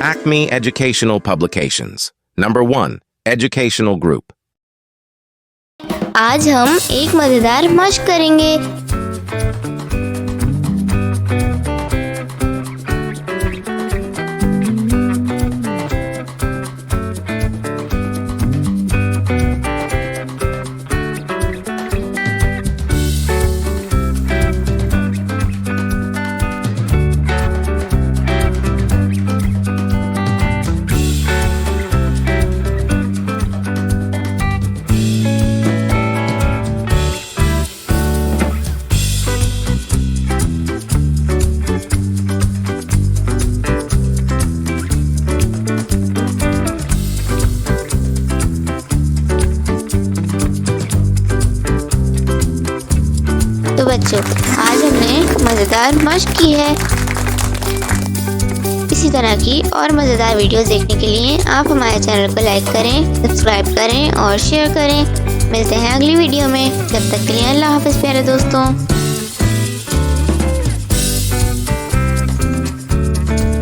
Acme Educational Publications. Number 1. Educational Group. आज हम एक मजेदार मशक करेंगे। तो बच्चों, आज हमने मज़ेदार मशक की है। इसी तरह की और मज़ेदार वीडियोस देखने के लिए आप हमारे चैनल को लाइक करें, सब्सक्राइब करें और शेयर करें। मिलते हैं अगली वीडियो में। जब तक के लिए अल्लाह हाफ़िज़ प्यारे दोस्तों।